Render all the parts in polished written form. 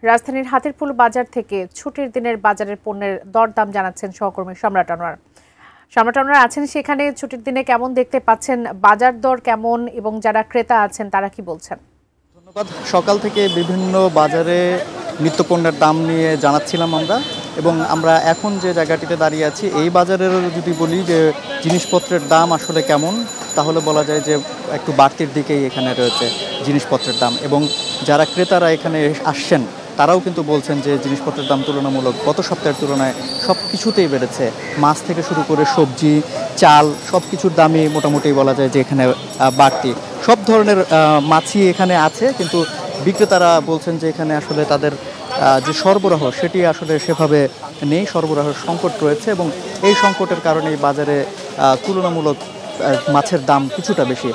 রাজধানীর হাতিরপুল বাজার থেকে ছুটির দিনের বাজারের পণ্যের দরদাম জানাচ্ছেন সহকর্মী সম্রাট আনোয়ার। সম্রাট আনোয়ার আছেন সেখানে। ছুটির দিনে কেমন দেখতে পাচ্ছেন, বাজার দর কেমন এবং যারা ক্রেতা আছেন তারা কি বলছেন? ধন্যবাদ। সকাল থেকে বিভিন্ন বাজারে নিত্যপণ্যের দাম নিয়ে জানাচ্ছিলাম আমরা, এবং আমরা এখন যে জায়গাটিতে দাঁড়িয়ে আছি এই বাজারের যদি বলি যে জিনিসপত্রের দাম আসলে কেমন, তাহলে বলা যায় যে একটু বাড়তির দিকেই এখানে রয়েছে জিনিসপত্রের দাম। এবং যারা ক্রেতারা এখানে আসছেন তারাও কিন্তু বলছেন যে জিনিসপত্রের দাম তুলনামূলক গত সপ্তাহের তুলনায় সব কিছুতেই বেড়েছে। মাছ থেকে শুরু করে সবজি, চাল সব কিছুর দামই মোটামুটি বলা যায় যে এখানে বাড়তি। সব ধরনের মাছই এখানে আছে, কিন্তু বিক্রেতারা বলছেন যে এখানে আসলে তাদের যে সরবরাহ সেটি আসলে সেভাবে নেই, সরবরাহের সংকট রয়েছে, এবং এই সংকটের কারণে বাজারে তুলনামূলক মাছের দাম কিছুটা বেশি।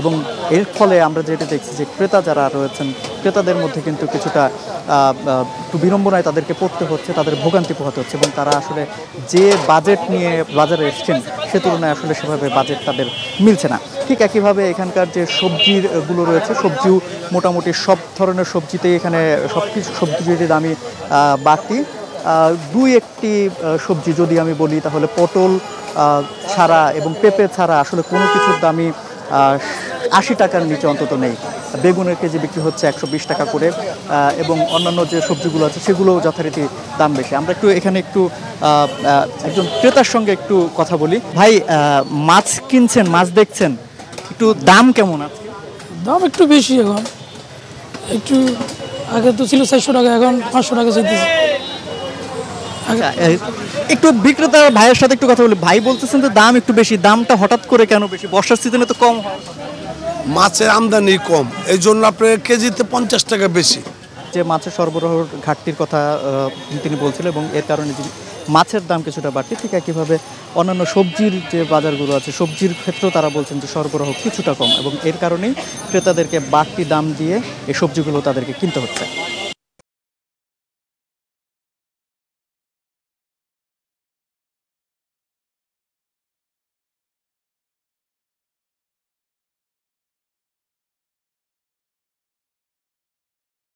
এবং এর ফলে আমরা যেটা দেখছি যে ক্রেতা যারা রয়েছেন ক্রেতাদের মধ্যে কিন্তু কিছুটা একটু বিড়ম্বনায় তাদেরকে পড়তে হচ্ছে, তাদের ভোগান্তি পোহাতে হচ্ছে, এবং তারা আসলে যে বাজেট নিয়ে বাজারে এসছেন সে তুলনায় আসলে সেভাবে বাজেট তাদের মিলছে না। ঠিক একইভাবে এখানকার যে সবজিগুলো রয়েছে, সবজিও মোটামুটি সব ধরনের সবজিতেই এখানে সব কিছু সবজির দামই বাড়তি। দুই একটি সবজি যদি আমি বলি তাহলে পটল ছাড়া এবং পেঁপে ছাড়া আসলে কোনো কিছুর দামই 80 টাকার নিচে অন্তত নেই। বেগুনের কেজি বিক্রি হচ্ছে 120 টাকা করে, এবং অন্যান্য যে সবজিগুলো আছে সেগুলোও যথারীতি দাম বেশি। আমরা এখানে একজন ক্রেতার সঙ্গে একটু কথা বলি। ভাই, মাছ কিনছেন, মাছ দেখছেন, একটু দাম কেমন আছে? দাম একটু বেশি এখন, একটু আগে তো ছিল 400 টাকা, এখন 500 টাকা চাইতেছে। একটু বিক্রেতা ভাইয়ের সাথে একটু কথা বলি। ভাই বলতেছেন যে দাম একটু বেশি, দামটা হঠাৎ করে কেন বেশি? বর্ষার সিজনে তো কম হয়, মাছের আমদানি কম, এই জন্য আপনার কেজিতে 50 টাকা বেশি। যে মাছের সরবরাহের ঘাটতির কথা তিনি বলছিলেন, এবং এর কারণে মাছের দাম কিছুটা বাড়তি। ঠিক একইভাবে অন্যান্য সবজির যে বাজারগুলো আছে সবজির ক্ষেত্রেও তারা বলছেন যে সরবরাহ কিছুটা কম, এবং এর কারণেই ক্রেতাদেরকে বাড়তি দাম দিয়ে এই সবজিগুলো তাদেরকে কিনতে হচ্ছে।